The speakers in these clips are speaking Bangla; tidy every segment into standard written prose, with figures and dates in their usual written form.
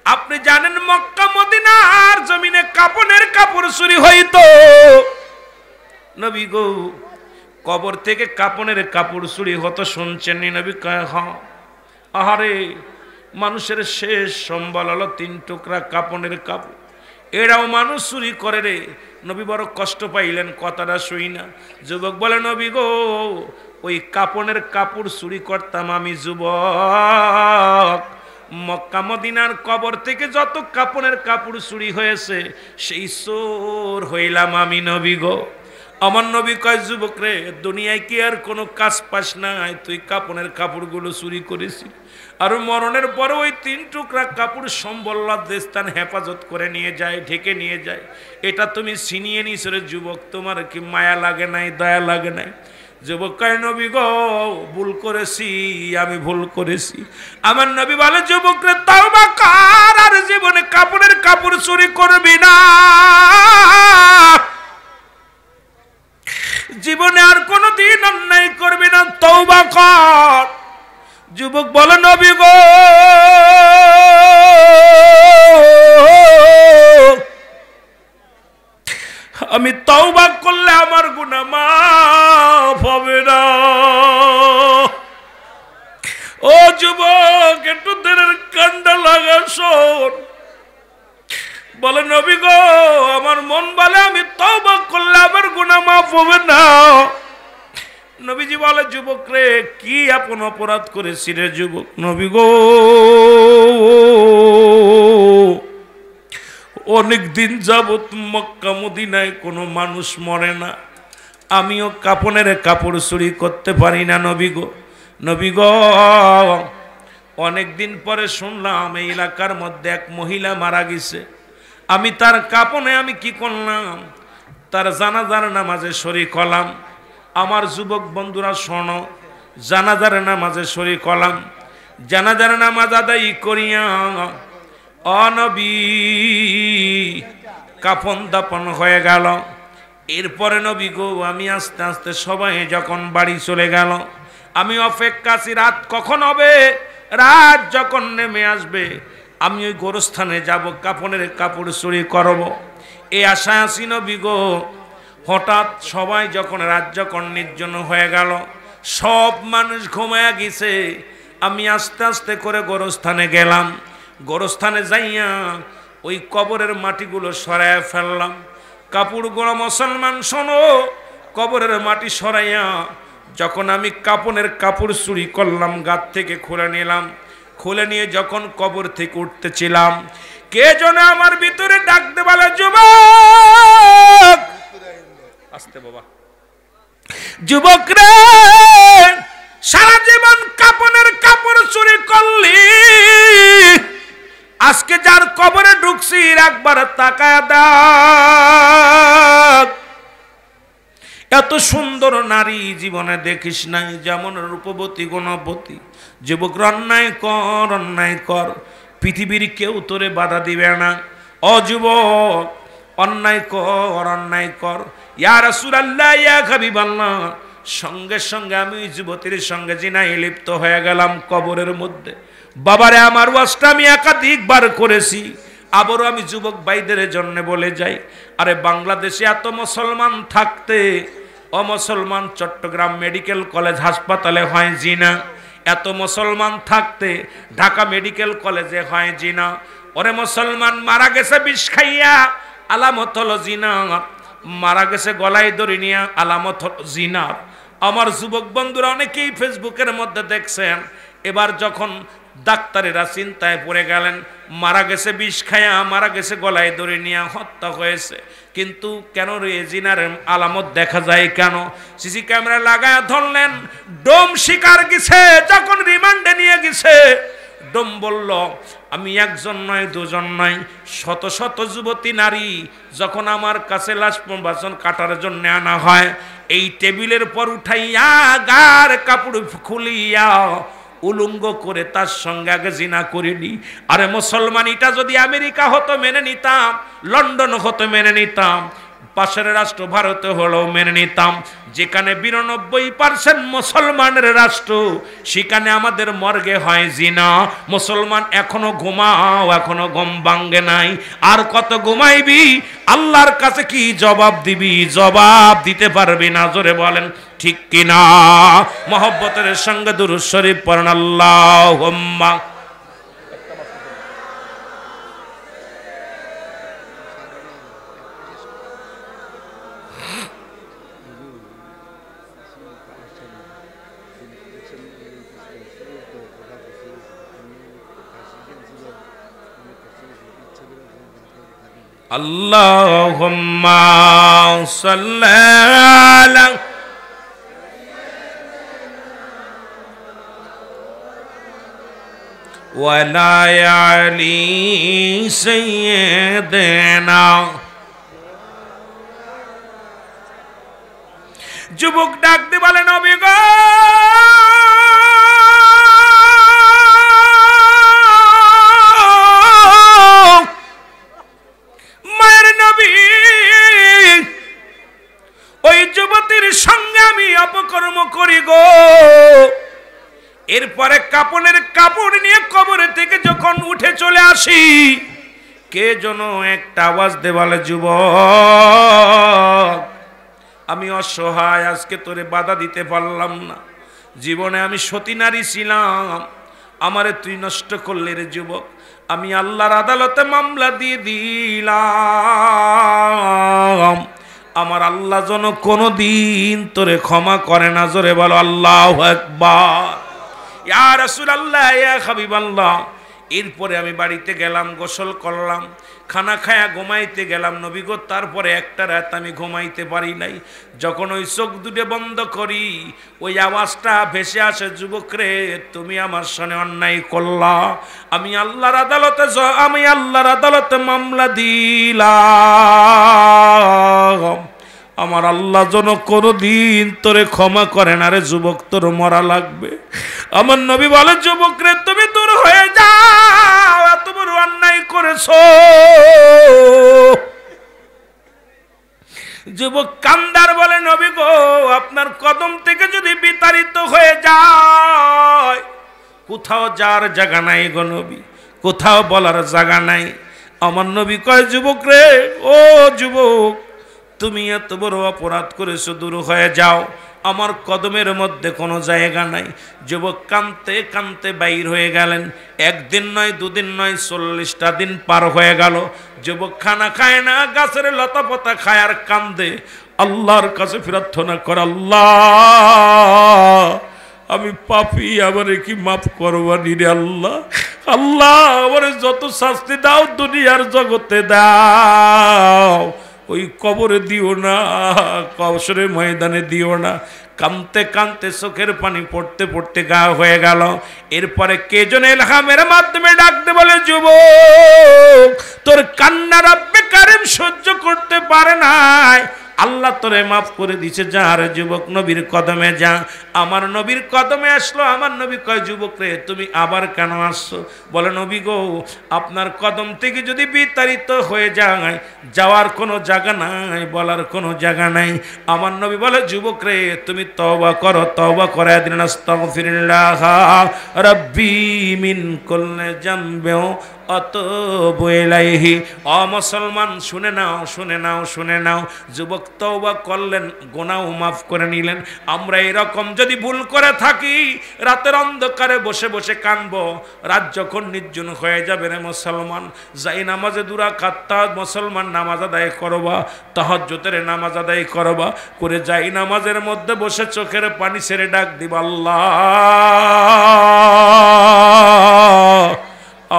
আপনি জানেন মক্কা মদিনার জমিনে কাপনের কাপড় চুরি হইতো। নবী গো, কবর থেকে কাপনের কাপড় চুরি হতো শুনছেন নি? নবী কয় হ্যাঁ। আহারে, মানুষের শেষ সম্বল হলো 3 টুকরা কাপনের কাপড়, এরাও মানুষ চুরি করে রে। নবী বড় কষ্ট পাইলেন, কথাটা শুই না। যুবক বলে, নবী গো, ওই কাপনের কাপড় চুরি করতাম আমি যুবক। মক্কা মদিনার কবর থেকে যত কাপনের কাপড় চুরি হয়েছে সেই চোর হইলাম আমি নবী গো। আমার নবী কয়, যুবক রে, দুনিয়ায় কি আর কোনো কাজ পাস নাই? তুই কাপনের কাপড়গুলো চুরি করেছিস, আর মরণের পরে ওই 3 টুকরা কাপড় সম্বল লজ্জাস্থান হেফাজত করে নিয়ে যায়, ঢেকে নিয়ে যায়। এটা তুমি ছিনিয়ে নিছ রে যুবক, তোমার কি মায়া লাগে নাই, দয়া লাগে নাই? যুবক কয়, নবী গো, ভুল করেছি, আমি ভুল করেছি। আমার নবী বলে, যুবক রে, তওবা কর, আর জীবনে কাপড়ের কাপড় চুরি করবি না, জীবনে আর কোনোদিন অন্যায় করবি না, তওবা কর। যুবক বলে, নবী গো, আমি তওবা করলে আমার গুনাহ মাফ হবে না। ও যুবক, একটু দেরের কান্ডা লাগা শোন। বলে, নবী গো, আমার মন বলে আমি তওবা করলে আমার গুনাহ মাফ হবে না। নবীজি বলে, যুবক রে, কি আপন অপরাধ করেছি রে যুবক? নবী গো, অনেক দিন যাবত মক্কা মদিনায় কোনো মানুষ মরে না, আমিও কাপনের কাপড় চুরি করতে পারি না নবী গো। নবী গো, অনেক দিন পরে শুনলাম এই এলাকার মধ্যে এক মহিলা মারা গেছে। আমি তার কাপনে আমি কি করলাম, তার জানাজার নামাজে শরীক হলাম। আমার যুবক বন্ধুরা শোনো, জানাজার নামাজে শরীক হলাম। জানাজার নামাজ আদায় করিয়া নবী কাফন দাপন হয়ে গেল। এরপরে নবী গো, আমি আস্তে আস্তে সবাই যখন বাড়ি চলে গেল, আমি অপেক্ষা আছি রাত কখন হবে। রাত যখন নেমে আসবে আমি ওই গোরস্থানে যাব, কাফনের কাপড় চুরি করব, এই আশায় আছি নবী গো। হঠাৎ সবাই যখন রাত যখন নির্জন হয়ে গেল, সব মানুষ ঘুমায়া গেছে, আমি আস্তে আস্তে করে গোরস্থানে গেলাম। গোরস্থানে যাইয়া ওই কবরের মাটিগুলো সরাইয়া ফেললাম। কাপড়গুলো, মুসলমান শোনো, কবরের মাটি সরাইয়া যখন আমি কাপনের কাপড় চুরি করলাম, গাত থেকে খুলে নিলাম। খুলে নিয়ে যখন কবর থেকে উঠতেছিলাম, কে যেন আমার ভিতরে ডাকতে বলে, যুবক, আসতে বাবা, যুবক রে, সারা জীবন কাপনের কাপড় চুরি করলি, আজকে যার কবরে ঢুকছি একবার তাকায় দেখ। এত সুন্দর নারী জীবনে দেখিস নাই, যেমন রূপবতী গুণবতী। যুবক, অন্যায় কর, অন্যায় কর, পৃথিবীর কেউ তোরে বাধা দিবে না। ও যুবক, অন্যায় কর, অন্যায় কর। ইয়া রাসূলুল্লাহ, ইয়া হাবিবাল্লাহ, সঙ্গে সঙ্গে আমি যুবতীর সঙ্গে জিনায় লিপ্ত হয়ে গেলাম কবরের মধ্যে। বাবারে, আমার ওয়াজটা আমি একাধিকবার করেছি, আবারও আমি যুবক ভাইদের জন্য বলে যাই। আরে বাংলাদেশে এত মুসলমান থাকতে, অমুসলমান চট্টগ্রাম মেডিকেল কলেজ হাসপাতালে হয় জিনা। এত মুসলমান থাকতে ঢাকা মেডিকেল কলেজে হয় জিনা। ওরে মুসলমান মারা গেছে বিষ খাইয়া, আলামত হলো জিনা। মারা গেছে গলায় দড়ি নিয়ে, আলামত হলো জিনা। আমার যুবক বন্ধুরা অনেকেই ফেসবুকের মধ্যে দেখছেন, এবার যখন ডাক্তারেরা চিন্তায় পড়ে গেলেন, মারা গেছে বিষ খায়া, মারা গেছে গলায় দড়ি নিয়ে, হত্যা হয়েছে, কিন্তু কেন রে জিনার আলামত দেখা যায় কেন? সিসি ক্যামেরা লাগায় ধরলেন, ডোম শিকার গেছে, যখন রিমান্ডে নিয়ে গেছে, ডোম বলল, আমি একজন নয়, দুজন নয়, শত শত যুবতী নারী যখন আমার কাছে লাশ বাসন কাটার জন্য আনা হয়, এই টেবিলের পর উঠাইয়া গার কাপড় খুলিয়া উলঙ্গ করে তার সঙ্গে আগে জিনা করিনি। আরে মুসলমান, এটা যদি আমেরিকা হতো মেনে নিতাম, লন্ডন হতো মেনে নিতাম, পাশের রাষ্ট্র ভারতে হলেও মেনে নিতাম। যেখানে 92% মুসলমানের রাষ্ট্র, সেখানে আমাদের মর্গে হয় জিনা। মুসলমান এখনো ঘুমাও, এখনো ঘুম ভাঙ্গে নাই। আর কত ঘুমাইবি? আল্লাহর কাছে কি জবাব দিবি? জবাব দিতে পারবি না। জোরে বলেন ঠিক কিনা? মহব্বতের সঙ্গে দুরূদ শরীফ পড়েন আল্লাহুম্মা। আল্লাহুম্মা সাল্লি আলা ওয়ালা আলি সাইয়্যিদিনা। যুবক ডাক দিয়ে বলে নবী গো, মায়ের নবী, ওই যুবতীর সঙ্গে আমি অপকর্ম করি গো। এরপরে কাপড়ের কাপড় নিয়ে কবর থেকে যখন উঠে চলে আসি, কে যেন একটা আওয়াজ দে বলে, যুবক আমি অসহায়, আজকে তোরে বাধা দিতে পারলাম না। জীবনে আমি সতী নারী ছিলাম, আমারে তুই নষ্ট করলে রে যুবক। আমি আল্লাহর আদালতে মামলা দিয়ে দিলাম, আমার আল্লাহ যেন কোনোদিন তোরে ক্ষমা করে না। জোরে বলো আল্লাহু আকবার। ইয়া রাসূলুল্লাহ, ইয়া হাবিবাল্লাহ। এরপরে আমি বাড়িতে গেলাম, গোসল করলাম, খানা খায়া ঘুমাইতে গেলাম নবী গো। তারপরে একটা রাত আমি ঘুমাইতে পারি নাই। যখন ওই চোখ দুটো বন্ধ করি, ওই আওয়াজটা ভেসে আসে, যুবক রে তুমি আমার সঙ্গে অন্যায় করলা, আমি আল্লাহর আদালতে মামলা দিলাম, আমার আল্লাহ যেন কোনদিন তোরে ক্ষমা করে না রে যুবক, তোর মরা লাগবে। আমার নবী বলে, যুবক রে তুমি দূর হয়ে যাও, এত বড় অন্যায় করেছো। যুবক কান্দার বলে, নবী গো আপনার কদম থেকে যদি বিতাড়িত হয়ে যায়, কোথাও যার জায়গা নাই গো নবী, কোথাও বলার জায়গা নাই। আমার নবী কয়, যুবক রে, ও যুবক তুমি এত বড় অপরাধ করেছো, দূর হয়ে যাও, আমার কদমের মধ্যে কোনো জায়গা নাই। যুবক কাঁদতে কাঁদতে বাইর হয়ে গেলেন। একদিন নয়, দুদিন নয়, 40টা দিন পার হয়ে গেল। যুবক খানা খায় না, গাছের লতা পাতা খায় আর কান্দে, আল্লাহর কাছে প্রার্থনা করে, আল্লাহ আমি পাপী, আমারে কি মাফ করবানি রে আল্লাহ। আল্লাহ আমারে যত শাস্তি দাও দুনিয়ার জগতে দাও, ওই কবরে দিও না, কবরের ময়দানে দিও না। কাঁদতে কাঁদতে চোখের পানি পড়তে পড়তে গা হয়ে গেল। এরপরে কে যেন ইলহামের মাধ্যমে ডাকতে বলে, যুবক তোর কান্না রব্বে কারিম সহ্য করতে পারে নাই, আল্লাহ তোরে মাফ করে দিছে, যা রে যুবক নবীর কদমে যা। আমার নবীর কদমে আসলো। আমার নবী কয়, যুবক রে তুমি আবার কেন আসছো? বলে, নবী গো আপনার কদম থেকে যদি বিতাড়িত হয়ে যায়, যাওয়ার কোনো জায়গা নাই, বলার কোনো জায়গা নাই। আমার নবী বলে, যুবক রে তুমি তওবা করো, তওবা করে দিন, আস্তাগফিরুল্লাহ রাব্বি মিন কুল্লি যামবিন আতুবু ইলাইহি। ও মুসলমান শুনে নাও, শুনে নাও, শুনে নাও। যুবক তওবা করলেন, গুনাহ মাফ করে নিলেন। আমরা এরকম যদি ভুল করে থাকি, রাতের অন্ধকারে বসে বসে কাঁদবো, রাত যখন নির্জন হয়ে যাবে রে মুসলমান, যাই নামাজে দুরাকাত মুসলমান নামাজ আদায় করবা, তাহাজ্জুদের নামাজ আদায় করবা, করে যাই নামাজের মধ্যে বসে চোখের পানি ছেড়ে ডাক দিবা, আল্লাহ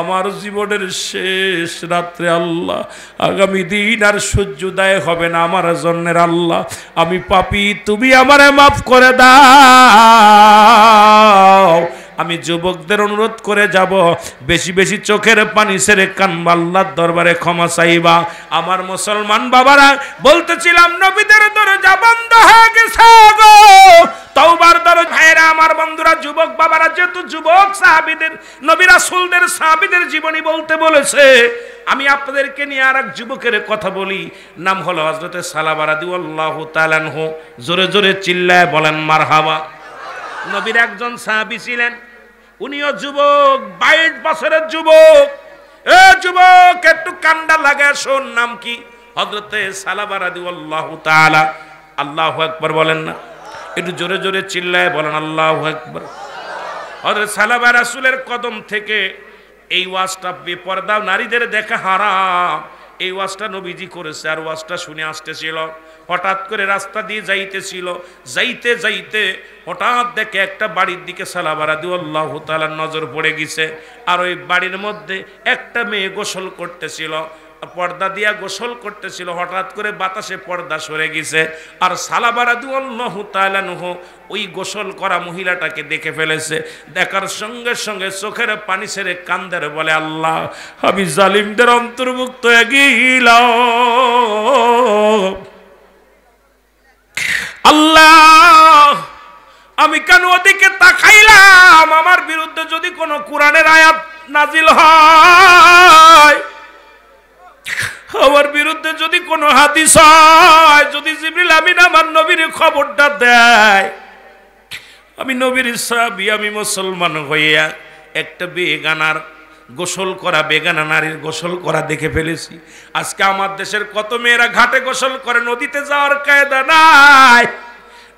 আমার জীবনের শেষ রাত্রে আল্লাহ, আগামী দিন আর সূর্যোদয় হবে না আমার জন্যের আল্লাহ, আমি পাপী, তুমি আমারে মাফ করে দাও। আমি যুবকদের অনুরোধ করে যাব, বেশি বেশি চোখের পানি ছেড়ে কানবা, আল্লাহর দরবারে ক্ষমা চাইবা। আমার মুসলমান বাবারা, বলতেছিলাম নবীদের দরজা বন্ধ হয়ে গেছে গো, তওবার দরজা। ভাইরা আমার, বন্ধুরা, যুবক বাবারা, যেহেতু যুবক সাহাবীদের, নবী রাসূলদের সাহাবীদের জীবনী বলতে বলেছে, আমি আপনাদেরকে নিয়ে আর এক যুবকের কথা বলি, নাম হলো হযরতে সালাবা রাদিয়াল্লাহু তাআলা আনহু। জোরে জোরে চিল্লায় বলেন মারহাবা। নবীর একজন সাহাবী ছিলেন, উনিও যুবক, 22 বছরের যুবক। এ যুবক একটু কান্ডা লাগায় শোন, নাম কি? হযরতে সালাবা রাদিয়াল্লাহু তাআলা। আল্লাহু আকবার বলেন না? একটু জোরে জোরে চিল্লায় বলেন আল্লাহু আকবার। হযরত সালাবা রাসূলের কদম থেকে এই ওয়াজটা বেপরদা নারীদের দেখা হারাম, এই ওয়াজটা নবীজি করেছে। আর ওয়াজটা শুনে আসতেছিল, হঠাৎ করে রাস্তা দিয়ে যাইতেছিল, যাইতে যাইতে হঠাৎ দেখে একটা বাড়ির দিকে সালাবা রাদিয়াল্লাহু তাআলা নজর পড়ে গেছে। আর ওই বাড়ির মধ্যে একটা মেয়ে গোসল করতেছিল, পর্দা দিয়া গোসল করতেছিল। হঠাৎ করে বাতাসে পর্দা সরে গেছে, আর সালাবা রাদিয়াল্লাহু তাআলা আনহু ওই গোসল করা মহিলাটাকে দেখে ফেলেছে। দেখার সঙ্গে সঙ্গে চোখের পানি ছেড়ে কান্দের বলে, আল্লাহ আমি জালিমদের অন্তর্ভুক্ত হয়ে গেলাম। আল্লাহ আমি কেন ওদিকে তাকাইলাম? আমার বিরুদ্ধে যদি কোনো কোরআনের আয়াত নাজিল হয়, আমার বিরুদ্ধে যদি কোনো হাদিস হয়, যদি জিবরিল আমিন আমার নবীর খবরটা দেয়, আমি নবীর সাহাবী, আমি মুসলমান হইয়া একটা বেগানার গোসল করা, বেগানা নারীর গোসল করা দেখে ফেলেছি। আজকে আমার দেশের কত মেয়েরা ঘাটে গোসল করে, নদীতে যাওয়ার কায়দা নাই।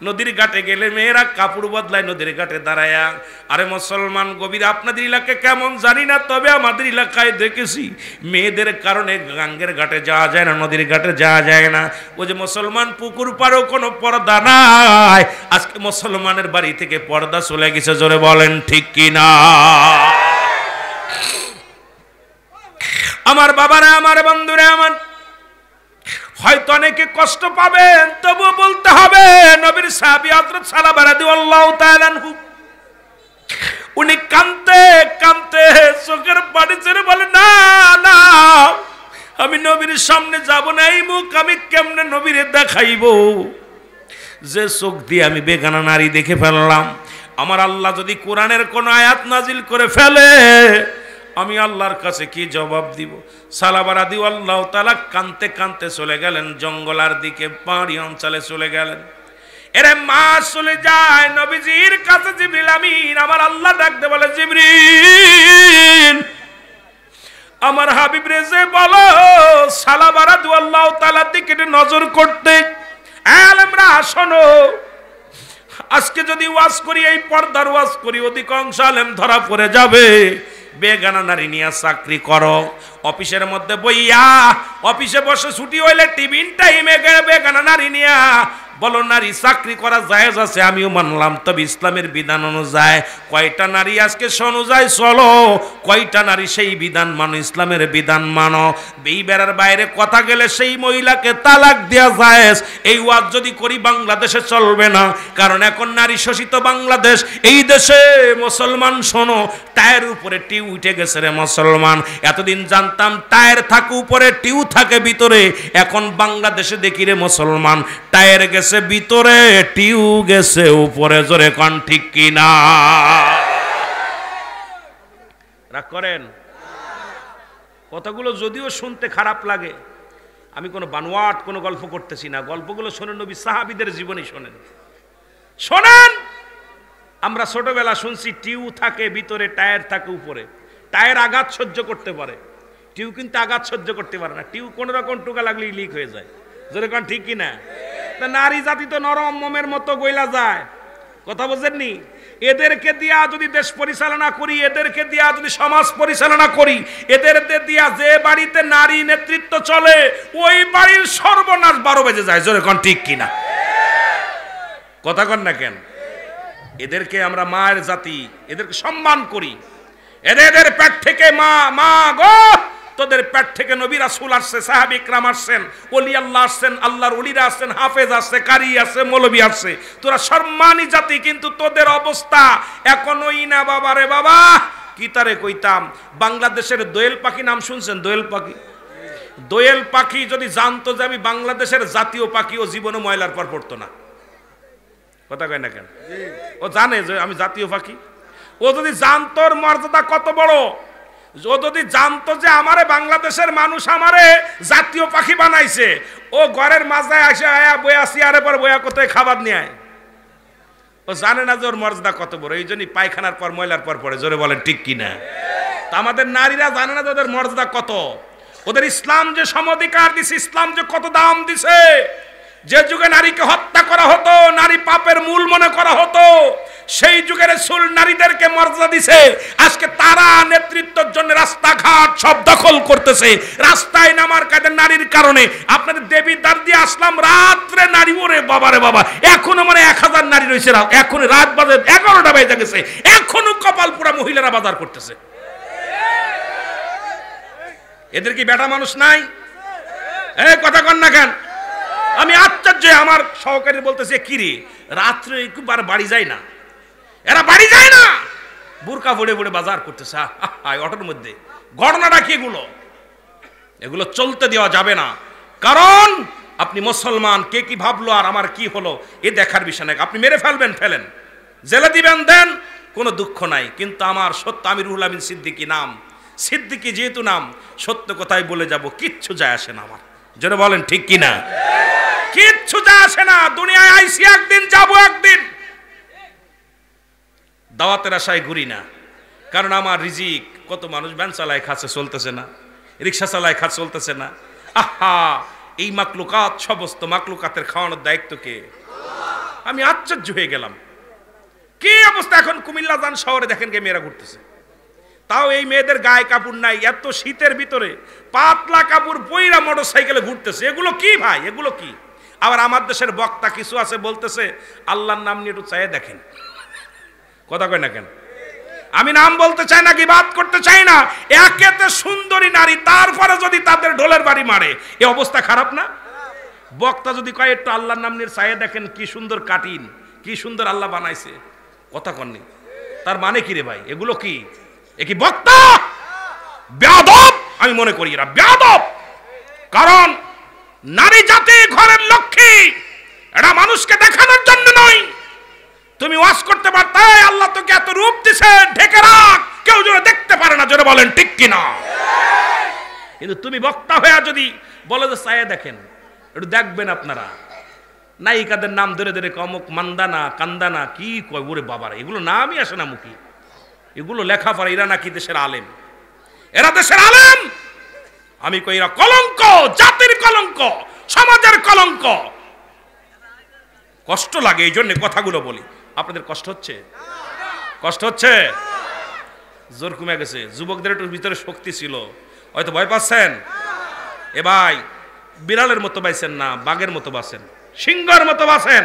নদীর ঘাটে গেলে মেয়েরা কাপড় বদলায় নদীর ঘাটে দাঁড়ায়া। আরে মুসলমান গভীর, আপনাদের এলাকায় কেমন জানি না, তবে আমাদের এলাকায় দেখেছি মেয়েদের কারণে গাঙ্গের ঘাটে যাওয়া যায় না, নদীর ঘাটে যাওয়া যায় না। ওই যে মুসলমান পুকুর পাড়েও কোনো পর্দা নাই। আজকে মুসলমানের বাড়ি থেকে পর্দা চলে গেছে, জোরে বলেন ঠিক কিনা? আমার বাবারা, আমার বন্ধুরা, আমার হয়তো অনেকে কষ্ট পাবেন, তবুও বলতে হবে নবীর সাহাবী হযরত সালাবা রাদিয়াল্লাহু তাআলা আনহু উনি কাঁদতে কাঁদতে চোখের পানি ছেড়ে বলে, না না আমি নবীর সামনে যাব না, এই মুখ আমি কেমনে নবীরে দেখাইব? যে চোখ দিয়ে আমি বেগানা নারী দেখে ফেললাম, আমার আল্লাহ যদি কোরআনের কোন আয়াত নাজিল করে ফেলে, আমি আল্লাহর কাছে কি জবাব দিব? সালাবা রাদিয়াল্লাহু তাআলা কাঁদতে কাঁদতে চলে গেলেন জঙ্গলার দিকে, পাহাড়ি অঞ্চলে চলে গেলেন। এরে মা চলে যায় নবীজির কাছে। জিবরিল আমিন আমার আল্লাহ ডাকতে বলে, জিবরিল আমার হাবিব রে যে বলো সালাবা রাদিয়াল্লাহু তাআলার দিকে নজর করতে। আলেমরা শোনো, আজকে যদি ওয়াজ করি, এই পর্দার ওয়াজ করি, অধিকাংশ আলেম ধরা পড়ে যাবে। বেগানা নারী নিয়ে চাকরি করো, অফিসের মধ্যে বইয়া, অফিসে বসে ছুটি হইলে টিফিন টাইমে বেগানা নারী নিয়া বলো নারী চাকরি করা জায়েজ আছে, আমিও মানলাম, তবে ইসলামের বিধান অনুযায়ী কয়টা নারী আজকে অনুযায়ী চলো, কয়টা নারী সেই বিধান মানো, ইসলামের বিধান মানো। এই বেড়ার বাইরে কথা গেলে সেই মহিলাকে তালাক দেওয়া জায়েজ। এই ওয়াজ যদি করি বাংলাদেশে চলবে না, কারণ এখন নারী শোষিত বাংলাদেশ। এই দেশে মুসলমান শোনো, টায়ের উপরে টিউ উঠে গেছে রে মুসলমান। এতদিন জানতাম টায়ের থাকে উপরে, টিউ থাকে ভিতরে। এখন বাংলাদেশে দেখি রে মুসলমান, টায়ের গেছে ভিতরে, টিউ গেছে উপরে। জোরে কোন ঠিক কিনা? রাগ করেন? কথাগুলো যদিও শুনতে খারাপ লাগে, আমি কোনো বানোয়াট কোনো গল্প করতেছি না। গল্পগুলো শোনেন নবী সাহাবীদের জীবনী শোনেন, শোনেন। আমরা ছোটবেলা শুনছি টিউ থাকে ভিতরে, টায়ার থাকে উপরে। টায়ার আঘাত সহ্য করতে পারে, টিউ কিন্তু আঘাত সহ্য করতে পারে না। টিউ কোনো রকম টোকা লাগলেই লিক হয়ে যায়। জোরে কোন ঠিক কিনা? নারী জাতি তো নরম মোমের মতো গইলা যায়, কথা বুঝেননি? এদেরকে দিয়া যদি দেশ পরিচালনা করি, এদেরকে দিয়া যদি সমাজ পরিচালনা করি, এদের দিয়া যে বাড়িতে নারী নেতৃত্ব চলে, ওই বাড়ির সর্বনাশ 12 বেজে যায়। জোরে কোন ঠিক কিনা? কথা কন না কেন? এদেরকে আমরা মায়ের জাতি, এদেরকে সম্মান করি। এদের পেট থেকে মা, মা গো, তোদের পেট থেকে নবী রাসূল আসছে, সাহাবী ইকরাম আসছেন, ওলি আল্লাহ আসছেন, আল্লাহর ওলিরা আসছেন, হাফেজ আসছে, কারি আছে, মৌলবী আসছে। তোরা সম্মানী জাতি, কিন্তু তোদের অবস্থা এখনোই না। বাবা রে বাবা, কি তারে কইতাম, বাংলাদেশের দোয়েল পাখি নাম শুনছেন? দোয়েল পাখি, দোয়েল পাখি যদি জানতো যে আমি বাংলাদেশের জাতীয় পাখি, ও জীবনে ময়লার পর পড়তো না। কথা কয় না কেন? ও জানে যে আমি জাতীয় পাখি। ও যদি জানতো ওর মর্যাদা কত বড়, ও যদি জানতো যে আমারে বাংলাদেশের মানুষ আমারে জাতীয় পাখি বানাইছে, ও ঘরের মাঝায় আসে আয়া বয়া চেয়ারে পর বয়া কোথায় খাবার নিয়ে আয়। ও জানে না যে ওর মর্যাদা কত বড়, এই জন্যই পায়খানার পর ময়লার পর পড়ে। জোরে বলেন ঠিক কিনা? তা আমাদের নারীরা জানে না যে ওদের মর্যাদা কত, ওদের ইসলাম যে সমধিকার দিছে, ইসলাম যে কত দাম দিছে। যে যুগে নারীকে হত্যা করা হতো, নারী পাপের মূল মনে করা হতো, সেই যুগের রাসূল নারীদেরকে মর্যাদা দিছে। আজকে তারা নেতৃত্বের জন্য রাস্তাঘাট সব দখল করতেছে, রাস্তায় নামার কাজে নারীর কারণে। আপনাদের দেবীদ্বার দিয়ে আসলাম, রাত্রে নারী, ওরে বাবারে বাবা, এখনো মানে 1000 নারী রয়েছে। এখন রাত বাজে 11টা বেজে গেছে, এখনো কপাল পুরা মহিলারা বাজার করতেছে। এদের কি বেটা মানুষ নাই? এই কথা কন না কেন? আমি আশ্চর্য, আমার সহকারী বলতেছে কি রে রাত্রে একবার বাড়ি যায় না, এরা বাড়ি যায় না, বুরকা পড়ে পড়ে বাজার করতেছে অটোর মধ্যে। ঘটনাটা কি? এগুলো চলতে দেওয়া যাবে না। কারণ আপনি মুসলমান, কে কি ভাবলো আর আমার কি হলো এ দেখার বিষয় নাই। আপনি মেরে ফেলবেন, ফেলেন, জেলে দিবেন, দেন, কোনো দুঃখ নাই। কিন্তু আমার সত্য, আমি রুহুল আমিন সিদ্দিকী নাম, সিদ্দিকী যেহেতু নাম, সত্য কথাই বলে যাব, কিচ্ছু যায় আসে না আমার। যেন বলেন ঠিক কিনা? কিচ্ছু যায় আসে না। দুনিয়ায় আইসি একদিন, যাবো একদিন, দাওয়াতের আশায় ঘুরি না। কারণ আমার রিজিক, কত মানুষ ভ্যান চালায় খাচ্ছে, চলতেছে না, রিক্সা চালায় খাচ্ছে, চলতেছে না। আহা, এই মাকলুকাত, সমস্ত মাকলুকাতের খাওয়ানোর দায়িত্ব কে? আমি আশ্চর্য হয়ে গেলাম, কি অবস্থা। এখন কুমিল্লা যান, শহরে দেখেন কে মেয়েরা ঘুরতেছে, তাও এই মেয়েদের গায়ে কাপড় নাই, এত শীতের ভিতরে পাতলা কাপড় পইরা মোটর সাইকেলে ঘুরতেছে। এগুলো কি ভাই, এগুলো কি? আবার আমার দেশের বক্তা কিছু আছে, বলতেছে আল্লাহর নাম নিয়ে একটু চাইয়ে দেখেন। কথা কয় না কেন? আমি নাম বলতে চাই না, গীবাত করতে চাই না। একেতে সুন্দরী নারী, তারপরে যদি তাদের ঢোলের বাড়ি মারে, এই অবস্থা খারাপ না? বক্তা যদি কয় একটু আল্লাহর নাম নিয়ে চাইয়ে দেখেন, কি সুন্দর কাটিন, কি সুন্দর আল্লাহ বানাইছে, কথা কননি, তার মানে কি রে ভাই? এগুলো কি? এ কি বক্তা? বেয়াদব আমি মনে করি, এরা বেয়াদব। কারণ নারী জাতি ঘরের লক্ষ্মী, এটা মানুষকে দেখানোর জন্য নয়। তুমি ওয়াজ করতে পারতে, আল্লাহ তোকে এত রূপ দিছে, ঢেকে রাখ, কেউ যেন দেখতে পারে না। জোরে বলেন ঠিক কিনা? কিন্তু তুমি বক্তা হয়ে যদি বলে যে চাইয়ে দেখেন, একটু দেখবেন আপনারা, নায়িকাদের নাম ধরে ধরে অমুক মান্দানা কান্দানা কি কয়, ওরে বাবারা, এগুলো নামই আসে না মুখে। এগুলো লেখাপড়া, এরা নাকি দেশের আলেম, এরা দেশের আলেম। আমি কই এরা কলঙ্ক, জাতির কলঙ্ক, সমাজের কলঙ্ক। কষ্ট লাগে, এই জন্য কথাগুলো বলি। আপনাদের কষ্ট হচ্ছে? কষ্ট হচ্ছে? জোর কমে গেছে। যুবকদের একটু ভিতরে শক্তি ছিল, হয়তো ভয় পাচ্ছেন। এ ভাই, বিড়ালের মতো বাইছেন না, বাঘের মতো বাঁচেন, সিংহের মতো বাঁচেন।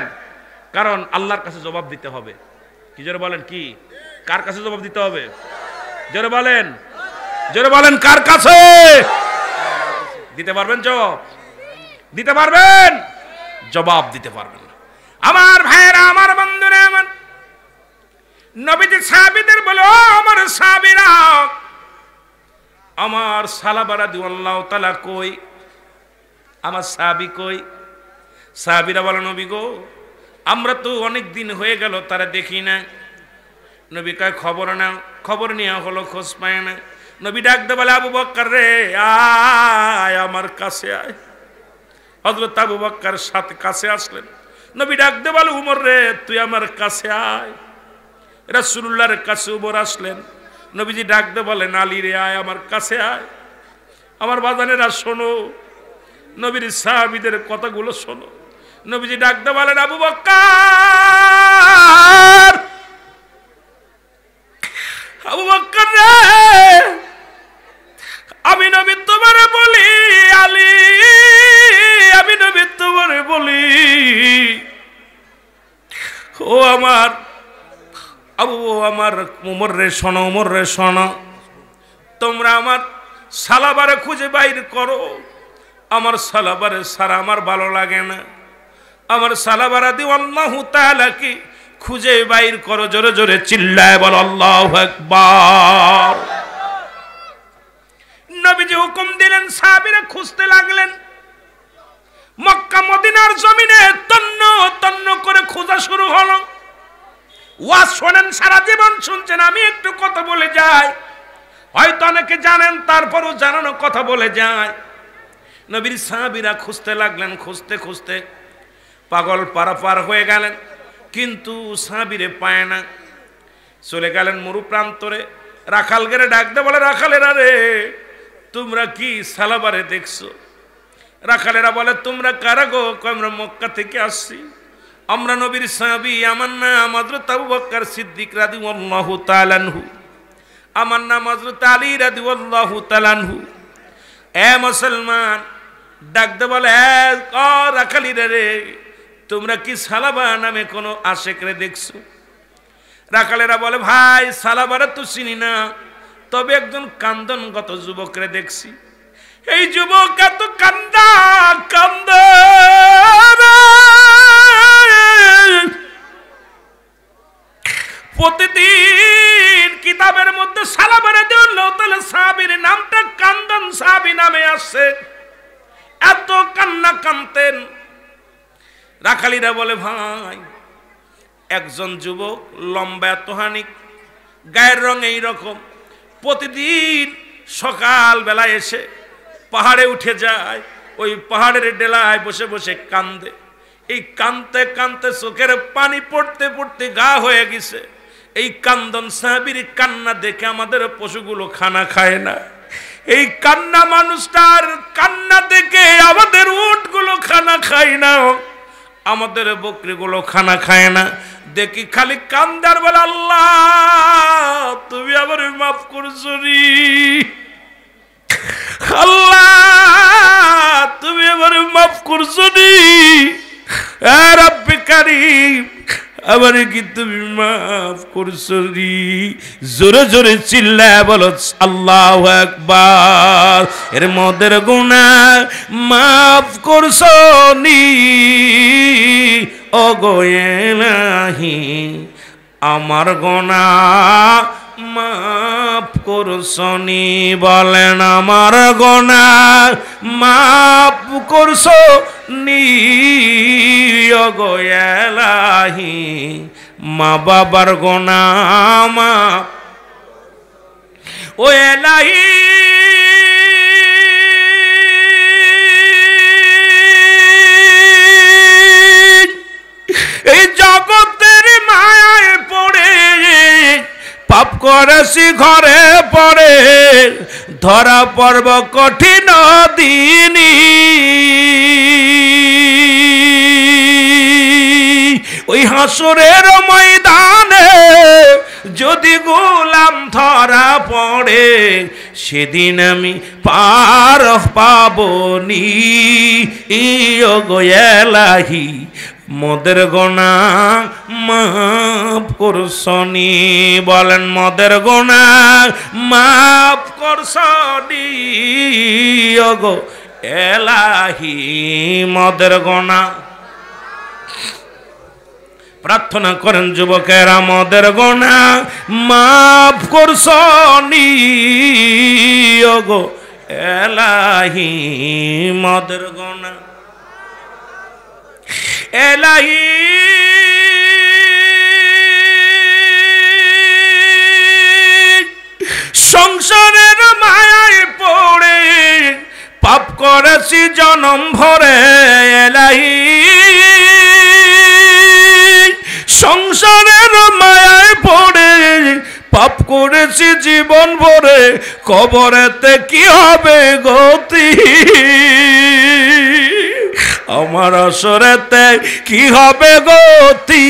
কারণ আল্লাহর কাছে জবাব দিতে হবে। কি জোরে বলেন? কি, কার কাছে জবাব দিতে হবে? জোরে বলেন, জোরে বলেন, কার কাছে দিতে পারবেন? জবাব দিতে পারবেন? জবাব দিতে পারবেন। আমার ভাইয়েরা, আমার বন্ধুরা, আমার নবীজি সাহাবীদের বলে, ও আমার সাহাবীরা, আমার সাহাবা রাদিয়াল্লাহু তাআলা কই, আমার সাহাবী কই? সাহাবীরা বলে, নবী গো, আমরা তো অনেক দিন হয়ে গেল তারা দেখি না। নবী কয়, খবর নাও। খবর নেওয়া হলো, খোঁজ পায় না। নবী ডাকতে বলে, আবু বকর রে, আয় আমার কাছে আয়। হযরত আবু বকর সাথে কাছে আসলেন। নবী ডাকতে বলে, উমর রে, তুই আমার কাছে আয়। রাসূলুল্লাহর কাছে উমর আসলেন। নবীজি ডাকতে বলেন, আলী রে, আয় আমার কাছে আয়। আমার বাজানেরা শোনো, নবীর সাহাবীদের কথাগুলো শোনো। নবীজি ডাকতে বলেন, আবু বকর, আবু বকর রে, আমি নবী তোমারে বলি, আলী, আমি নবী তোমারে বলি, ও আমার আবু, আমার উমর রে শোনো, উমর রে শোনো, তোমরা আমার সালাবারে খুঁজে বাইর করো। আমার সালাবারে সারা আমার ভালো লাগে না। আমার সালাবারা রাদিয়াল্লাহু তাআলা কি খুঁজে বাইর করো। জোরে জোরে চিল্লায় বল আল্লাহু আকবার। নবীজি হুকুম দিলেন, সাহাবীরা খুঁজতে লাগলেন। মক্কা মদিনার জমিনে তন্ন তন্ন করে খোঁজা শুরু হলো। ওয়াজ শোনেন, সারা জীবন শুনছেন, আমি একটু কথা বলে যাই। হয়তো অনেকে জানেন, তারপরও জানানো কথা বলে যায়। নবীর সাহাবীরা খুঁজতে লাগলেন, খুঁজতে খুঁজতে পাগল পারাপার হয়ে গেলেন, কিন্তু সাহাবীরে পায় না। চলে গেলেন মরু প্রান্তরে, রাখাল গেরে ডাকতে বলে, রাখালেরা রে, তোমরা কি সালাবারে দেখছো? রাখালেরা বলে, তোমরা কারা গো? আমরা মক্কা থেকে আসছি, আমরা নবীর সাহাবী, আমার নাম হযরত আবু বকর সিদ্দিক রাদিয়াল্লাহু তাআলা আনহু, আমার নাম হযরত আলী রাদিয়াল্লাহু তাআলা আনহু। এ মুসলমান, ডাকতে বলে, রাখালিরা রে, তোমরা কি সালাবা নামে কোনো আশেকরে দেখছো? রাখালেরা বলে, ভাই সালাবারে তো চিনি না, তবে একজন কান্দনগত যুবকরে দেখছি। এই যুবক এত কান্দা কান্দা, প্রতিদিন কিতাবের মধ্যে সালাবারে দিল্লাহু তাআলা সাহাবীর নামটা কান্দন সাহাবী নামে আসছে। এত কান্না কানতেন। রাখালিরা বলে, ভাই একজন যুবক, লম্বা এতখানি, গায়ের রং এইরকম, প্রতিদিন সকাল বেলা এসে পাহাড়ে উঠে যায়, ওই পাহাড়ের ডেলায় বসে বসে কান্দে। এই কানতে কানতে চোখের পানি পড়তে পড়তে গা হয়ে গেছে। এই কান্দন সাহাবীর কান্না দেখে আমাদের পশুগুলো খানা খায় না। এই কান্না মানুষটার কান্না দেখে আমাদের উটগুলো খানা খায় না, আমাদের বকরিগুলো খানা খায় না। দেখি খালি কান্দার বলে, আল্লাহ তুমি আমার মাফ করছো রে, আল্লাহ তুমি আমার মাফ করছো রে, রব্বে কারীম আমার কি তুমি মাফ করছো রে? জোরে জোরে চিল্লায় বলো আল্লাহু আকবার। এর মদের গুনাহ মাফ করছো নি ও গো ইলাহি, আমার গুনাহ মাফ করছো নি, বলেন আমার গুনাহ মাফ করছো নি ও গো ইলাহি, মা বাবার গুনাহ মাফ ও ইলাহি। এই জগতের মায়ায় পড়ে পাপ করেছি ঘরে পড়ে, ধরা পড়ব কঠিন দিনি। ওই হাসরের ময়দানে যদি গোলাম ধরা পড়ে, সেদিন আমি পার পাবনি ও গো ইলাহি, মদের গুনাহ মাফ করছনি, বলেন মদের গুনাহ মাফ করছনি ও গো ইলাহি, মদের গুনাহ। প্রার্থনা করেন যুবকেরা, মদের গুনাহ মাফ করছনি ও গো ইলাহি, মদের গুনাহ ইলাহি। সংসারের মায়ায় পড়ে পাপ করেছি জনম ভরে ইলাহি, সংসারের মায়ায় পড়ে পাপ করেছি জীবন ভরে, কবরেতে কি হবে গতি, আমার আসরেতে কি হবে গতি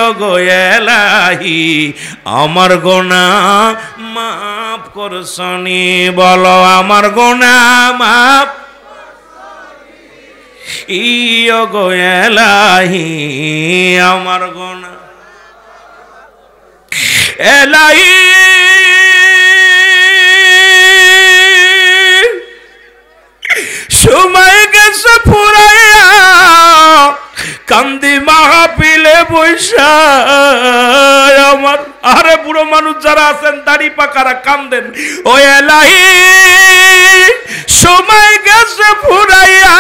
ও গো ইলাহি, আমার গুনাহ মাফ করছনি, বলো আমার গুনাহ মাফ ও গো ইলাহি, আমার গুনাহ ইলাহি। সময় গেছে ফুরাইয়া কান্দি মাহফিলে বৈশা আমার, আরে বুড়ো মানুষ যারা আছেন দাড়ি পাকারা কান্দেন, ও ইলাহি সময় গেছে ফুরাইয়া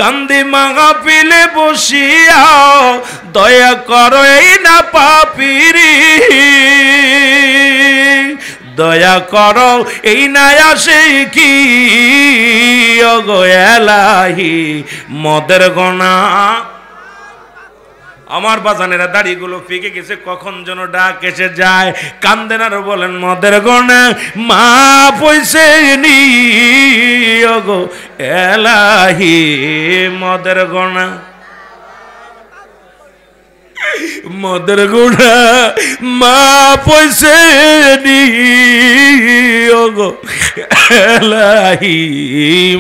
কান্দি মাহফিলে বসিয়া, দয়া করো এই না পাপিরি দয়া করো এই না আসে কি ওগো এলাহি মদের গোনা। আমার বাজানেরা দাড়িগুলো ফেঁকে গেছে, কখন যেন ডাক এসে যায়, কান্দেন আর বলেন মদের গোনা মা পয়সে নি ওগো এলাহি মদের গোনা। মদের গোনা মা পয়সে নি ওগো এলাহি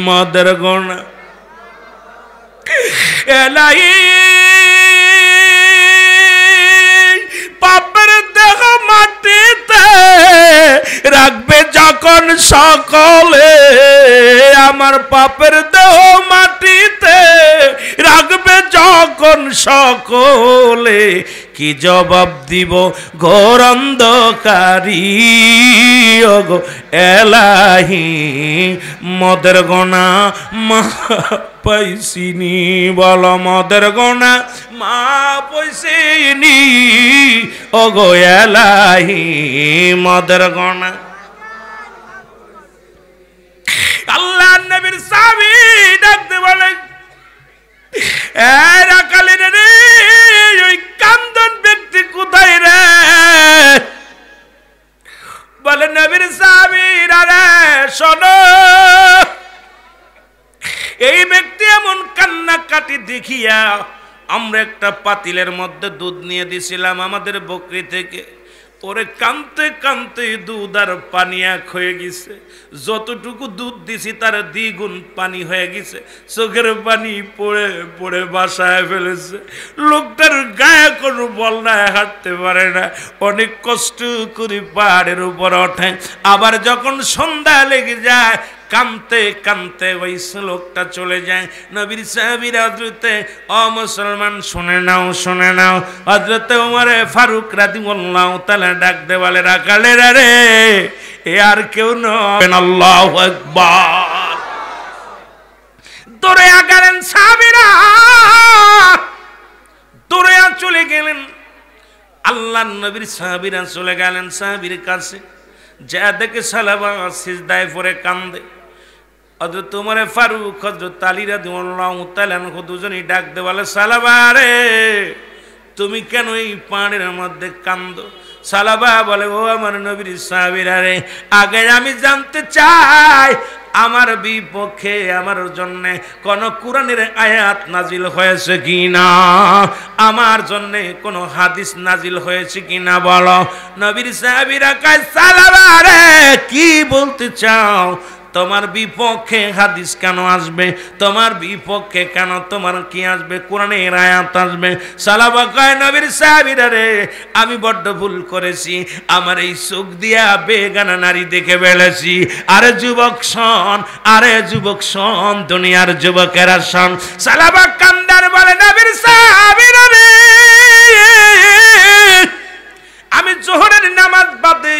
মদের গোনা। এলাহি পাপের দেহ মাটিতে রাখবে যখন সকলে, আমার পাপের দেহ মাটিতে রাখবে যখন সকলে, কি জবাব দিব ঘোর অন্ধকারী ওগো এলাহি মদের গোনা মা পাইসিনি। বল মদের গোনা মা পয়সিনি ওগো এলাহি মদের গোনা। আল্লাহ নবীর সাহাবী ডাকতে বলেন এরা কালির রে ওই কান্দন ব্যক্তি কোথায় রে? বলে নবীর সাহাবীরা রে শোনো, এই ব্যক্তি এমন কান্নাকাটি দেখিয়া আমরা একটা পাতিলের মধ্যে দুধ নিয়ে দিছিলাম আমাদের বকরি থেকে, ওরে কানতে কানতে দুধ আর পানি এক হয়ে গেছে, যতটুকু দুধ দিছি তার দ্বিগুণ পানি হয়ে গেছে, চোখের পানি পড়ে পড়ে বাসায় ফেলেছে। লোকটার গায়ে কোনো বল না, হাঁটতে পারে না, অনেক কষ্ট করে পাহাড়ের উপর ওঠে। আবার যখন সন্ধ্যা লেগে যায় কানতে কানতে ওই লোকটা চলে যায়। নবীর সাহাবীরা হযরতে ও মুসলমান শুনে নাও শুনে নাও, হযরতে ওমর ফারুক রাদিয়াল্লাহু তাআলা ডাক দে বলে রাখালেরা রে এ আর কেউ নয় আল্লাহু আকবার। দৌড়ে গেলেন সাহাবীরা, দৌড়ে চলে গেলেন আল্লাহর নবীর সাহাবীরা চলে গেলেন সাহাবীর কাছে, যা দেখে সালাবা সিজদায় পড়ে কান্দে। হযরত ওমর ফারুক হযরত আলী রাদিয়াল্লাহু তাআলা দুজনেই ডাক দে বলে সালাবা রে তুমি কেন এই পানির মধ্যে কান্দো? সালাবা বলে ও আমার নবীর সাহাবীরা রে, আগে আমি জানতে চাই আমার বিপক্ষে আমার জন্য কোন কোরআনের আয়াত নাজিল হয়েছে কিনা, আমার জন্য কোন হাদিস নাজিল হয়েছে কিনা বলো। নবীর সাহাবীরা কয় সালাবা রে কি বলতে চাও? তোমার বিপক্ষে হাদিস কেন আসবে? তোমার বিপক্ষে কেন তোমার কি আসবে? কোরআনের আয়াত আসবে। সালাবা কয় নবীর সাহাবীরা রে আমি বড্ড ভুল করেছি, আমার এই চোখ দিয়া বেগানা নারী দেখে ফেলেছি। আরে যুবক শোন, আরে যুবক শোন, দুনিয়ার যুবকেরা শোন। সালাবা কান্দার বলে নবীর সাহাবীরা রে আমি জোহরের নামাজ বাদে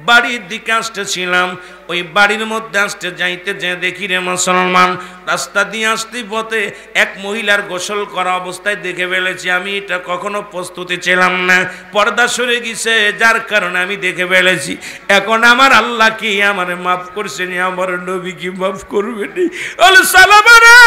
বাড়ির দিকে আসতেছিলাম, ওই বাড়ির মধ্যে আসতে যাইতে যে দেখি রে মুসলমান রাস্তা দিয়ে আসতে পথে এক মহিলার গোসল করা অবস্থায় দেখে ফেলেছি। আমি এটা কখনো প্রস্তুতি ছিলাম না, পর্দা সরে গেছে যার কারণে আমি দেখে ফেলেছি। এখন আমার আল্লাহ কি আমার মাফ করছেন, আমার নবী কি মাফ করবেনি? বলে সালাবা রে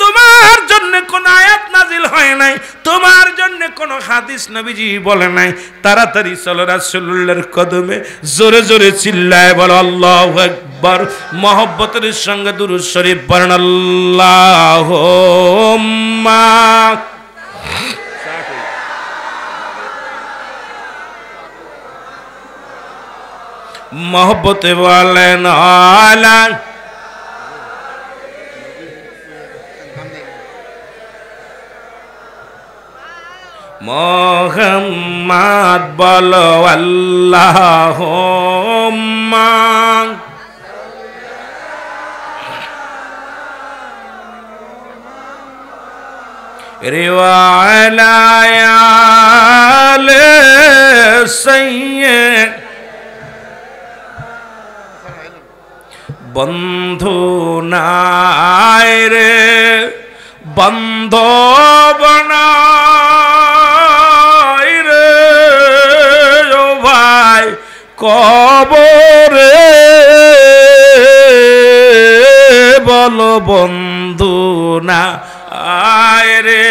তোমার জন্য কোনো আয়াত নাজিল হয় নাই, তোমার জন্য কোনো হাদিস নবীজি বলে নাই, তাড়াতাড়ি চলো রাসূলুল্লাহর কদমে, জোরে জোরে চিল্লায় বলো আল্লাহু আকবার। মহব্বতের সঙ্গে দুরূদ শরীফ পড়েন আল্লাহুম্মা মহব্বতে বলেন আলা মুহাম্মদ বলো আল্লাহুম্মা রিওয়ায়ালে সাইয়্যিদ বন্ধু নাই রে বান্ধব নাই রে ও ভাই কবরে বলো বন্ধু না আয় রে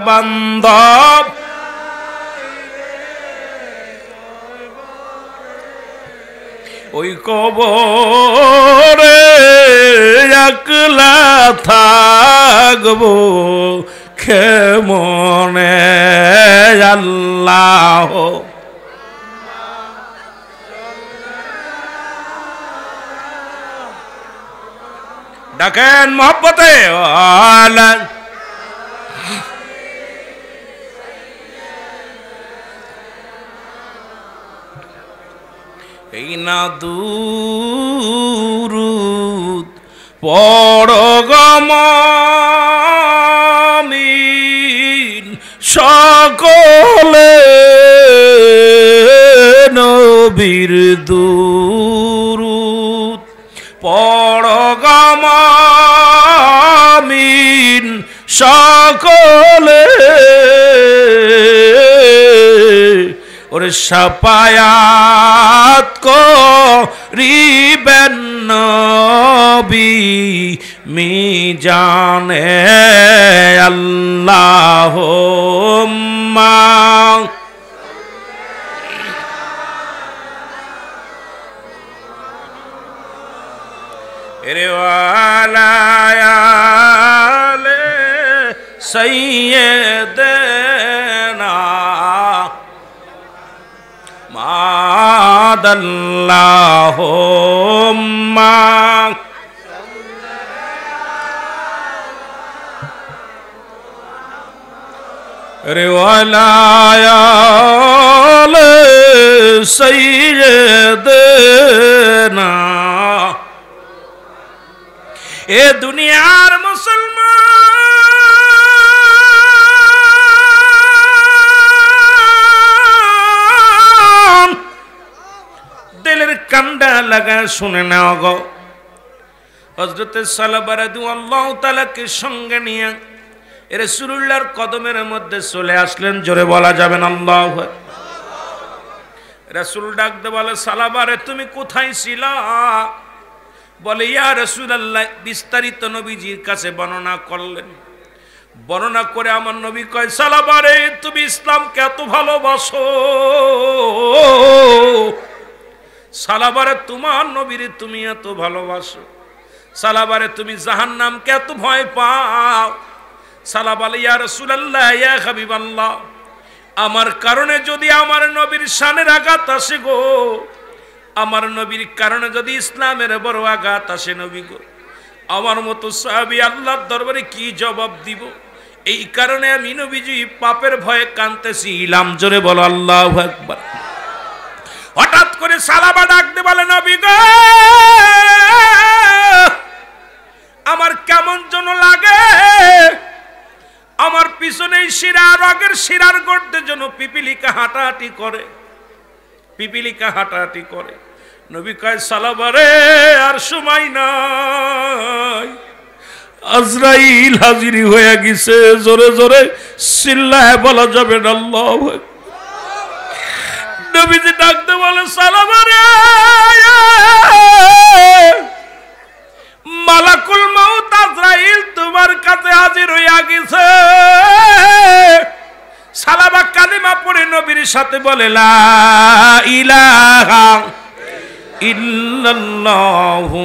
বান্ধব, ওই কবরে একলা থাকবো কেমনে আল্লাহ। ডাকেন মহব্বতে আলা এই না দুরুদ পরগমিন সকলে নবীর দুরুদ পরগমিন সকলে ওরে সাফায়াত করিবেন নবী মিজানে আল্লাহুম্মা এরে ওয়ালা আলে সাইয়্যিদানা মাদাল্লাহুম্মা রে ওয়ালা আলে সাইয়্যিদানা। এ দুনিয়ার মুসলমান দিলের কান্ডা লাগা শুনে নাও গো, হযরতে সালাবা রাদিয়াল্লাহু তাআলাকে সঙ্গে নিয়ে রাসূলুল্লাহর কদমের মধ্যে চলে আসলেন। জোরে বলা যাবে না আল্লাহু আকবার। রাসূল ডাকতে বলে, সালাবা রে তুমি কোথায় ছিলা? বলে, ইয়া রাসূলুল্লাহ, বিস্তারিত নবীজির কাছে বর্ণনা করলেন। বর্ণনা করে আমার নবী কয়, সালাবা রে তুমি ইসলামকে এত ভালোবাসো, সালাবা রে তোমার নবীরে তুমি এত ভালোবাসো, সালাবা রে তুমি জাহান্নামকে এত ভয় পাও। সালাবা বলে, ইয়া রাসূলুল্লাহ, ইয়া হাবিবাল্লাহ, আমার কারণে যদি আমার নবীর শানের আঘাত আসে গো, আমার নবীর কারণে যদি ইসলামের বড় আঘাত আসে নবী গো, আমার মতো সাহাবী আল্লাহর দরবারে কি জবাব দিব? এই কারণে আমি নবীজি পাপের ভয়ে কাঁদতেছিলাম। জোরে বলো আল্লাহু আকবার। হঠাৎ করে সালাবা ডাকতে বলে, নবী গো আমার কেমন যেন লাগে, আমার পিছনে শিরা রগের শিরার গর্তে যেন পিপিলিকা হাঁটাহাঁটি করে, পিপিলিকা হাঁটাহাঁটি করে। নবী কয়, সালাবা রে আর সময় নাই, আজরাইল হাজির হয়ে গেছে। জোরে জোরে চিল্লায় বলা যাবে না আল্লাহু আকবার। নবীজি ডাকতে বলে, সালাবা রে মালাকুল মউত আজরাইল তোমার কাছে হাজির হইয়া গেছে। সালাবা কালিমা পড়ে নবীর সাথে বলে, লা ইলাহা ইল্লাল্লাহু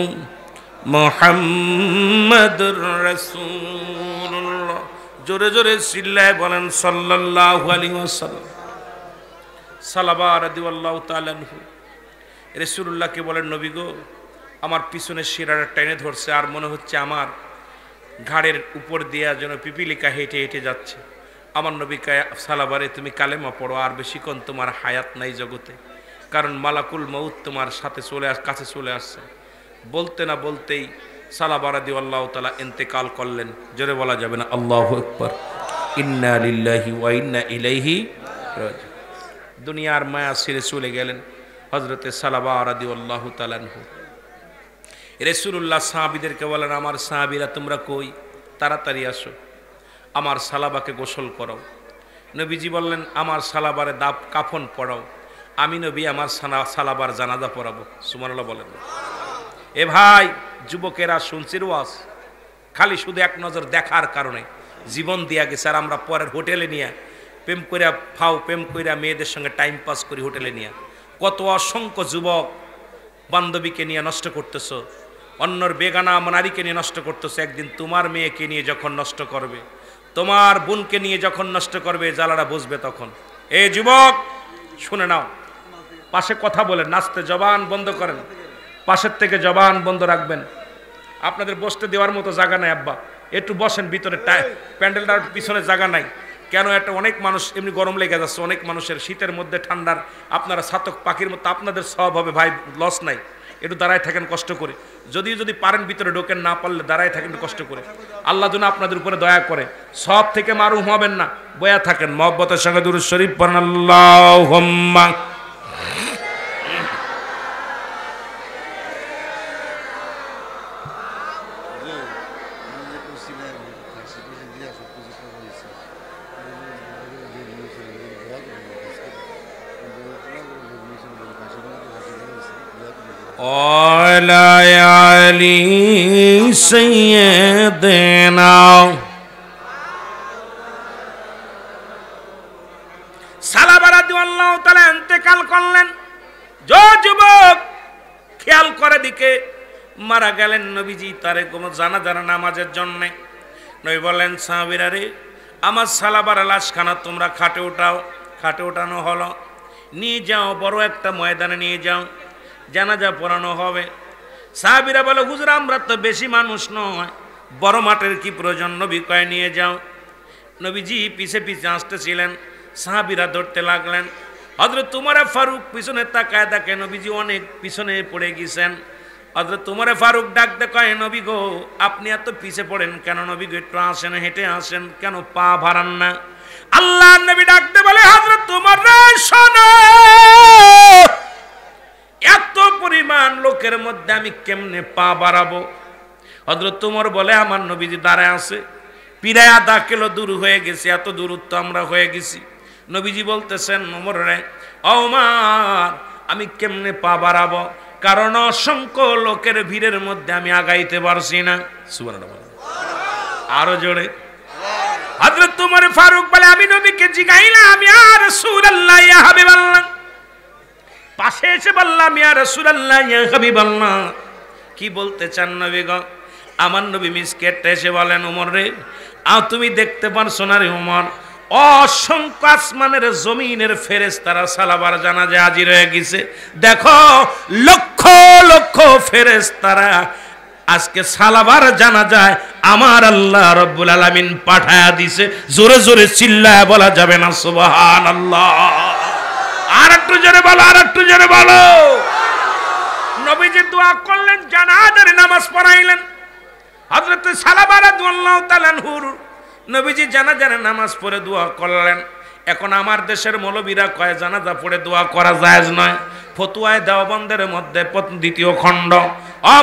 মুহাম্মাদুর রাসূলুল্লাহ। জোরে জোরে চিল্লায় বলেন সাল্লাল্লাহু আলাইহি ওয়াসাল্লাম। সালাবা রাদিয়াল্লাহু তাআলা আনহু রাসূলুল্লাহকে বলেন, নবী গো আমার পিছনে শিরাটা টেনে ধরছে, আর মনে হচ্ছে আমার ঘাড়ের উপর দিয়ে যেন পিপিলিকা হেঁটে হেঁটে যাচ্ছে। আমার নবী কয়, সালাবা রে তুমি কালেমা পড়ো, আর বেশিক্ষণ তোমার হায়াত নাই জগতে, কারণ মালাকুল মউত তোমার সাথে কাছে চলে আসছে। বলতে না বলতেই সালাবা রাদিয়াল্লাহু তাআলা ইন্তেকাল করলেন। জোরে বলা যাবে না আল্লাহু আকবার। ইন্না লিল্লাহি ওয়া ইন্না ইলাইহি রাজিউন। দুনিয়ার মায়া ছেড়ে চলে গেলেন হযরতে সালাবা রাদিয়াল্লাহু তাআলা আনহু। রাসূলুল্লাহ সাহাবীদেরকে বলেন, আমার সাহাবীরা তোমরা কই, তাড়াতাড়ি আসো, আমার সালাবাকে গোসল করাও। নবীজি বললেন, আমার সালাবারে কাফন পরাও, আমি নবী আমার সালাবার জানাজা পড়াবো। সুবহানাল্লাহ বলেন। এ ভাই যুবকেরা শুনছির ওয়াজ, খালি শুধু এক নজর দেখার কারণে জীবন দিয়া গেছে। আর আমরা পরের হোটেলে নিয়ে প্রেম কইরা প্রেম কইরা মেয়েদের সঙ্গে টাইম পাস করি হোটেলে নিয়ে। কত অসংখ্য যুবক বান্ধবীকে নিয়ে নষ্ট করতেছ, অন্যর বেগানা নারীকে নিয়ে নষ্ট করতেছ। একদিন তোমার মেয়েকে নিয়ে যখন নষ্ট করবে, তোমার বোনকে নিয়ে যখন নষ্ট করবে, জ্বালাটা বুঝবে তখন। এ যুবক শুনে নাও, পাশে কথা বলেন, নাচতে জবান বন্ধ করেন, পাশের থেকে জবান বন্ধ রাখবেন। আপনাদের বসতে দেওয়ার মতো জায়গা নাই আব্বা, একটু বসেন ভিতরে, প্যান্ডেলটার পিছনে জায়গা নাই কেন? একটা অনেক মানুষ এমনি গরম লেগে যাচ্ছে, অনেক মানুষের শীতের মধ্যে ঠান্ডার, আপনারা ছাতক পাখির মতো আপনাদের সব হবে ভাই, লস নাই। একটু দাঁড়ায় থাকেন কষ্ট করে, যদি পারেন ভিতরে ঢোকেন, না পারলে দাঁড়ায় থাকেন কষ্ট করে। আল্লাহ যেন আপনাদের উপরে দয়া করে, সব থেকে মারুম হবেন না, বয়া থাকেন। মহব্বতের সঙ্গে দুরূদ শরীফ পড়েন, আল্লাহুম্মা। আলি সাইয়্যিদিনা সালাবা রাদিয়াল্লাহু তাআলা ইন্তেকাল করলেন। যুবক খেয়াল করে দিকে মারা গেলেন নবীজি, তারে কোনো জানাজার নামাজের জন্য। নবী বললেন, সাহাবীরা রে, আমার সালাবার লাশখানা তোমরা খাটে উঠাও। খাটে উঠানো হলো, নিয়ে যাও বড় একটা ময়দানে নিয়ে যাও, জানাজা পড়ানো হবে। সাহাবীরা বলে, হুজুর আমরা তো বেশি মানুষ নয়, বড় মাঠের কি প্রয়োজন? নবী কয় নিয়ে যাও। নবীজি পিছে পিছে আসতেছিলেন, সাহাবীরা ধরতে লাগলেন। হযরত উমর ফারুক পিছনে তাকায় দেখে নবীজি অনেক পিছনে পড়ে গেছেন। হযরত উমর ফারুক ডাকতে কয়, নবী গো আপনি এত পিছে পড়েন কেন? নবী গো একটু আসেন, হেঁটে আসেন, কেন পা ভাড়ান না? আল্লাহ নবী ডাকতে বলে, হযরত উমর রে শোনো, এত পরিমাণ লোকের মধ্যে আমি কেমনে পা বাড়াবো? হযরত উমর বলে, আমার নবীজি দাঁড়ায় আছে, প্রায় আধা কিলো দূর হয়ে গেছে, এত দূরত্ব আমরা হয়ে গেছি। নবীজি বলতেছেন, উমর রে, ও উমর আমি কেমনে পা বাড়াবো? কারণ অসংখ্য লোকের ভিড়ের মধ্যে আমি আগাইতে পারছি না। সুবহানাল্লাহ, আরো জোরে। হযরত উমর ফারুক বলে, আমি নবীকে জিগাইলাম, ইয়া রাসূলুল্লাহ ইয়া হাবিবাল্লাহ, পাশে এসে বললাম, ইয়া রাসূলুল্লাহ ইয়া হাবিবাল্লাহ, কি বলতে চান নবী গো? আমার নবী মিসকেটটা এসে বলেন, উমর রে, তুমি দেখতে পারছো না রে উমর, অসংখ্য আসমানের জমিনের ফেরেশতারা সালাবার জানাজায় হাজির হয়ে গেছে। দেখো লক্ষ লক্ষ ফেরেশতারা আজকে সালাবার জানাজায় আমার আল্লাহ রাব্বুল আলামিন পাঠায়া দিছে। জোরে জোরে চিল্লায় বলা যাবে না সুবহানাল্লাহ? আর একটু জোরে বলো, আর একটু জোরে বলো। নবীজি দোয়া করলেন, জানাজার নামাজ পড়াইলেন। হযরত সালাবা রাদিয়াল্লাহু তাআলা আনহুর নবীজি জানাজার নামাজ পড়ে দোয়া করলেন। এখন আমার দেশের মৌলবীরা কয় জানাজা পড়ে দোয়া করা জায়েজ নয়। ফতুয়ায়ে দেওবন্দের মধ্যে দ্বিতীয় খণ্ড,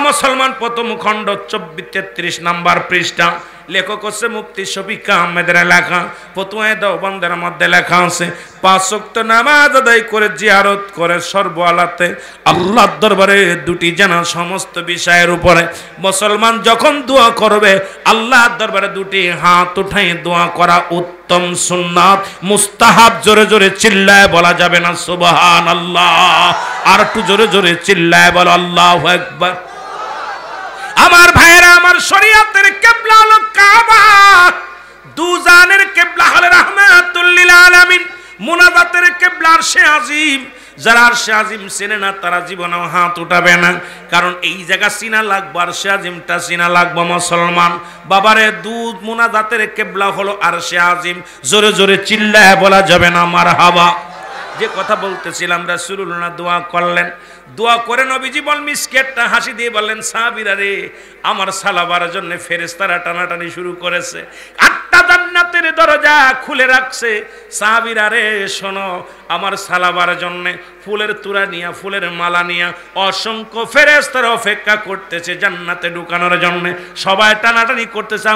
মুসলমান প্রথম খণ্ড 33 নম্বর পৃষ্ঠা, লেখক হচ্ছে মুফতি শফিক আহমেদের লেখা। ফতুয়ায়ে দেওবন্দের মধ্যে লেখা আছে, 5 ওয়াক্ত নামাজ আদায় করে জিয়ারত করে সর্বআলাতে আল্লাহর দরবারে দুটি জানা সমস্ত বিষয়ের উপরে মুসলমান যখন দোয়া করবে, আল্লাহর দরবারে দুটি হাত উঠাই দোয়া করা উত্তম সুন্নাত, মুস্তাহাব। জোরে জোরে চিল্লায় বলা যাবে না সুবহানাল্লাহ? আর একটু জোরে জোরে চিল্লায় বলো আল্লাহু আকবার। আমার ভাইরা, আমার শরীয়তের কিবলা হলো কাবা, দুজানের কিবলা হলো রাহমাতুল লিল আলামিন, মুনাজাতের কিবলা আরশে আজিম। যারা আরশে আজিম চেনে না তারা জীবনেও হাত উঠাবে না, কারণ এই জায়গা চিনা লাগবে, আরশে আজিমটা চিনা লাগবে মুসলমান। বাবারে, দুধ মুনাজাতের কিবলা হলো আরশে আজিম। জোরে জোরে চিল্লায় বলা যাবে না মারহাবা? যে কথা বলতেছিলাম, রাসূলুল্লাহ দোয়া করলেন। দোয়া করে নবীজি বল মিসকেটটা হাসি দিয়ে বললেন, সাহাবীরা রে, আমার সালাবার জন্য ফেরেশতারা টানাটানি শুরু করেছে, 8টা জান্নাতের দরজা খুলে রাখছে। সাহাবীরা রে শোনো, আমার সালাবার জন্য ফুলের তুরা নিয়া, ফুলের মালা নিয়া অসংখ্য ফেরেশতারা অপেক্ষা করতেছে জান্নাতে ঢুকানোর জন্য। সবাই টানাটানি করতেছে।